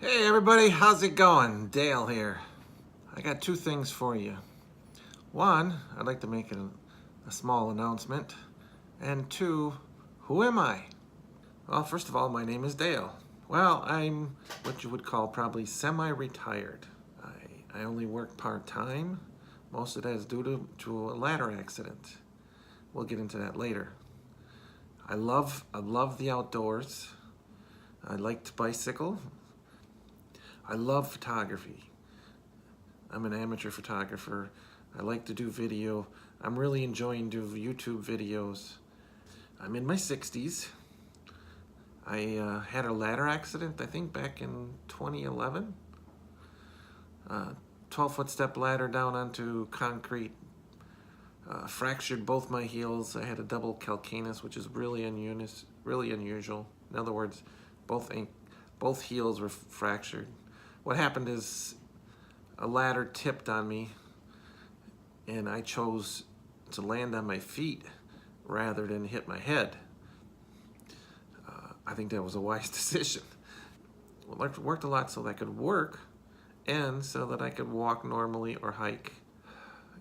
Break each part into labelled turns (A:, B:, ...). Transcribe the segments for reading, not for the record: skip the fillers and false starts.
A: Hey everybody, how's it going? Dale here. I got two things for you. One, I'd like to make a small announcement. And two, who am I? Well, first of all, my name is Dale. Well, I'm what you would call probably semi-retired. I only work part-time. Most of that is due to a ladder accident. We'll get into that later. I love the outdoors. I like to bicycle. I love photography. I'm an amateur photographer. I like to do video. I'm really enjoying doing YouTube videos. I'm in my 60s. I had a ladder accident, I think back in 2011. 12-foot step ladder down onto concrete. Fractured both my heels. I had a double calcaneus, which is really unusual. In other words, both heels were fractured. What happened is a ladder tipped on me and I chose to land on my feet rather than hit my head. I think that was a wise decision. Well, I worked a lot so that I could work and so that I could walk normally or hike.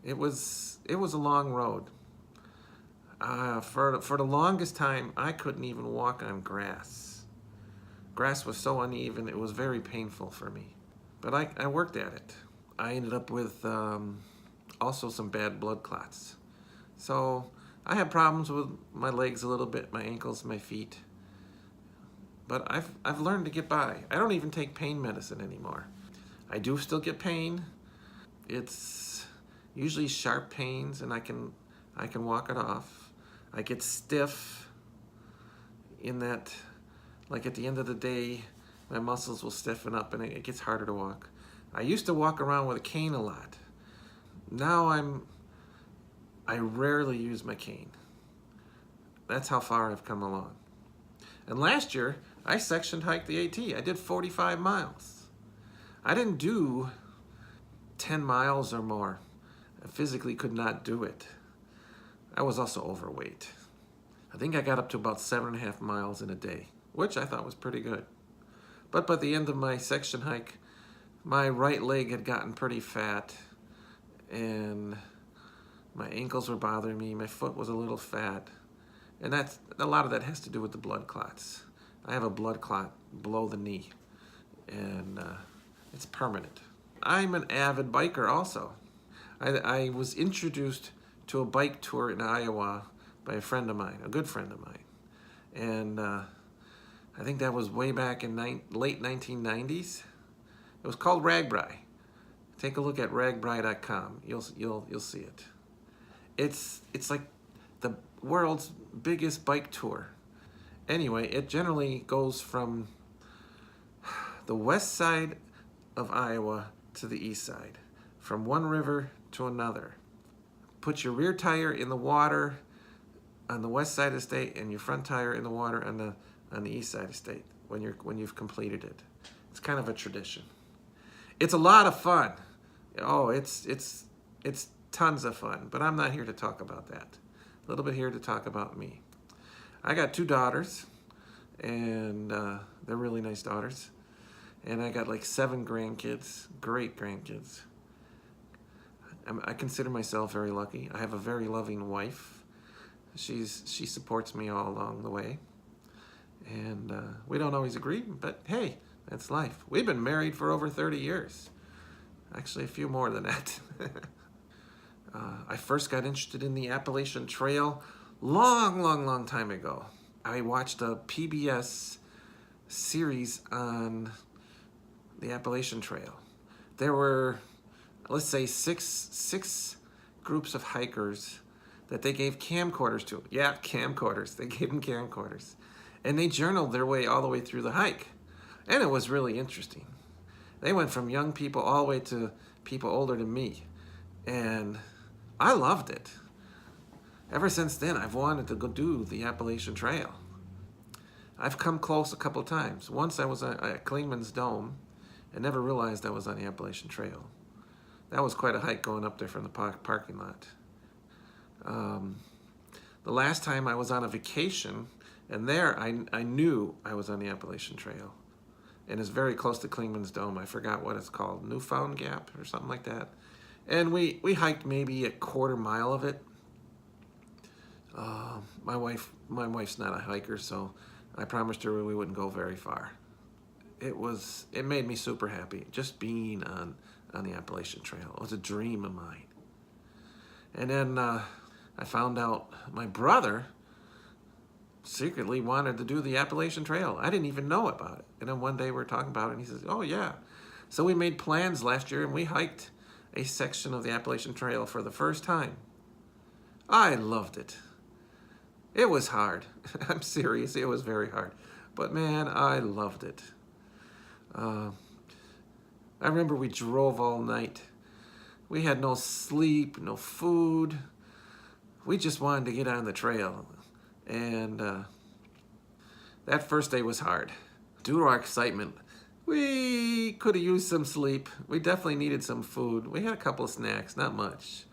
A: It was a long road. For the longest time, I couldn't even walk on grass. Grass was so uneven, it was very painful for me. But I worked at it. I ended up with also some bad blood clots. So I had problems with my legs a little bit, my ankles, my feet. But I've learned to get by. I don't even take pain medicine anymore. I do still get pain. It's usually sharp pains and I can walk it off. I get stiff in that, like at the end of the day, my muscles will stiffen up and it gets harder to walk. I used to walk around with a cane a lot. Now I rarely use my cane. That's how far I've come along. And last year, I section hiked the AT. I did 45 miles. I didn't do 10 miles or more. I physically could not do it. I was also overweight. I think I got up to about 7.5 miles in a day, which I thought was pretty good. But by the end of my section hike, my right leg had gotten pretty fat and my ankles were bothering me. My foot was a little fat. And a lot of that has to do with the blood clots. I have a blood clot below the knee and it's permanent. I'm an avid biker also. I was introduced to a bike tour in Iowa by a friend of mine, a good friend of mine. And I think that was way back in late 1990s. It was called RAGBRAI. Take a look at ragbrai.com. You'll see it. It's like the world's biggest bike tour. Anyway, it generally goes from the west side of Iowa to the east side, from one river to another. Put your rear tire in the water on the west side of the state and your front tire in the water on the east side of the state when you've completed it. It's kind of a tradition. It's a lot of fun. Oh, it's tons of fun, but I'm not here to talk about that. A little bit here to talk about me. I got 2 daughters, and they're really nice daughters. And I got like 7 grandkids, great grandkids. I consider myself very lucky. I have a very loving wife. She supports me all along the way. And we don't always agree, but hey, that's life. We've been married for over 30 years. Actually, a few more than that. I first got interested in the Appalachian Trail long time ago. I watched a PBS series on the Appalachian Trail. There were, let's say, six groups of hikers that they gave camcorders to. Yeah, camcorders. They gave them camcorders. And they journaled their way all the way through the hike. And it was really interesting. They went from young people all the way to people older than me. And I loved it. Ever since then, I've wanted to go do the Appalachian Trail. I've come close a couple times. Once I was at Clingman's Dome and never realized I was on the Appalachian Trail. That was quite a hike going up there from the parking lot. The last time I was on a vacation, and there I knew I was on the Appalachian Trail. and it's very close to Clingman's Dome. I forgot what it's called, Newfound Gap or something like that. And we hiked maybe a quarter mile of it. My wife's not a hiker, so I promised her we wouldn't go very far. It made me super happy just being on the Appalachian Trail. It was a dream of mine. And then I found out my brother secretly wanted to do the Appalachian Trail. I didn't even know about it. And then one day we were talking about it, and he says, "Oh yeah." So we made plans last year, and we hiked a section of the Appalachian Trail for the first time. I loved it. It was hard. I'm serious. It was very hard. But man, I loved it. I remember we drove all night. We had no sleep, no food. We just wanted to get on the trail. And that first day was hard. Due to our excitement, we could have used some sleep. We definitely needed some food. We had a couple of snacks, not much.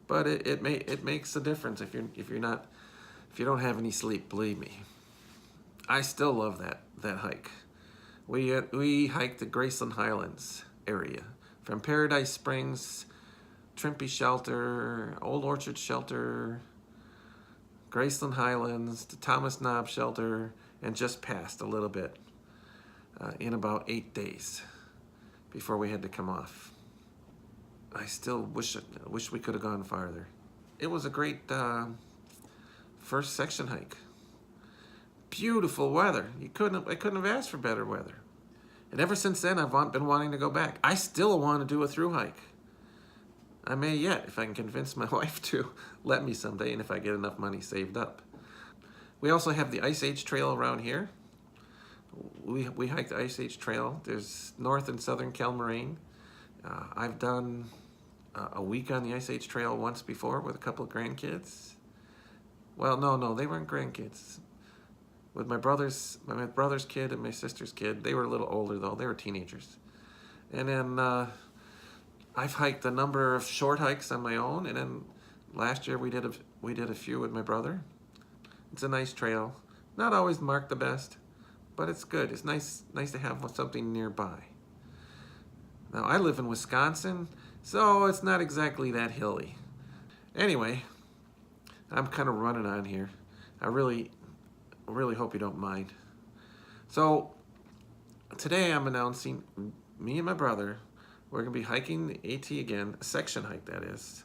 A: But it makes a difference if you don't have any sleep, believe me. I still love that hike. We hiked the Graceland Highlands area from Paradise Springs, Trimpey Shelter, Old Orchard Shelter, Graceland Highlands, to Thomas Knob Shelter, and just passed a little bit in about 8 days before we had to come off. I still wish we could have gone farther. It was a great first section hike. Beautiful weather. I couldn't have asked for better weather. And ever since then, I've been wanting to go back. I still want to do a through hike. I may yet, if I can convince my wife to let me someday, and if I get enough money saved up. We also have the Ice Age Trail around here. We hiked the Ice Age Trail. There's North and Southern Calmoraine. I've done a week on the Ice Age Trail once before with a couple of grandkids. Well, no, they weren't grandkids. With my brother's kid and my sister's kid. They were a little older though. They were teenagers. And then I've hiked a number of short hikes on my own. And then last year we did a few with my brother. It's a nice trail. Not always marked the best, but it's good. It's nice to have something nearby. Now I live in Wisconsin, so it's not exactly that hilly. Anyway, I'm kind of running on here. I really hope you don't mind. So today I'm announcing me and my brother, we're gonna be hiking the AT again, a section hike that is,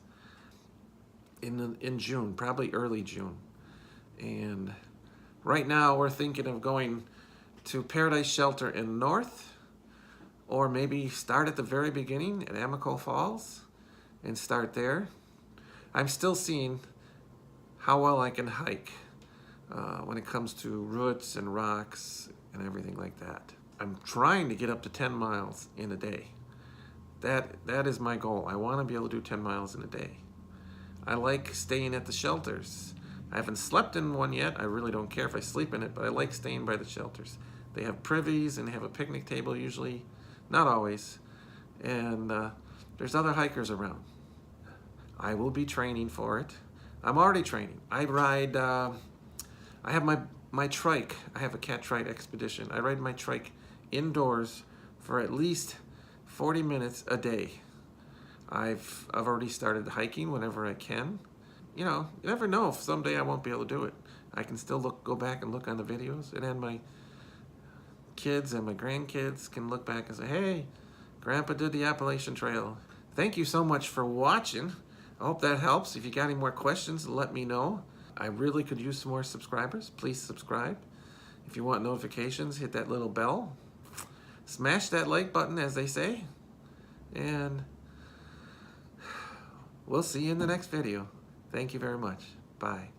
A: in June, probably early June. And right now we're thinking of going to Paradise Shelter in North, or maybe start at the very beginning at Amico Falls and start there. I'm still seeing how well I can hike when it comes to roots and rocks and everything like that. I'm trying to get up to 10 miles in a day. That is my goal. I want to be able to do 10 miles in a day. I like staying at the shelters. I haven't slept in one yet. I really don't care if I sleep in it, but I like staying by the shelters. They have privies and they have a picnic table usually, not always. And there's other hikers around. I will be training for it. I'm already training. I ride, I have my trike. I have a cat trike expedition. I ride my trike indoors for at least 40 minutes a day. I've already started hiking whenever I can. You know, you never know if someday I won't be able to do it. I can still go back and look on the videos, and then my kids and my grandkids can look back and say, hey, Grandpa did the Appalachian Trail. Thank you so much for watching. I hope that helps. If you got any more questions, let me know. I really could use some more subscribers. Please subscribe. If you want notifications, hit that little bell. Smash that like button, as they say. And we'll see you in the next video. Thank you very much. Bye.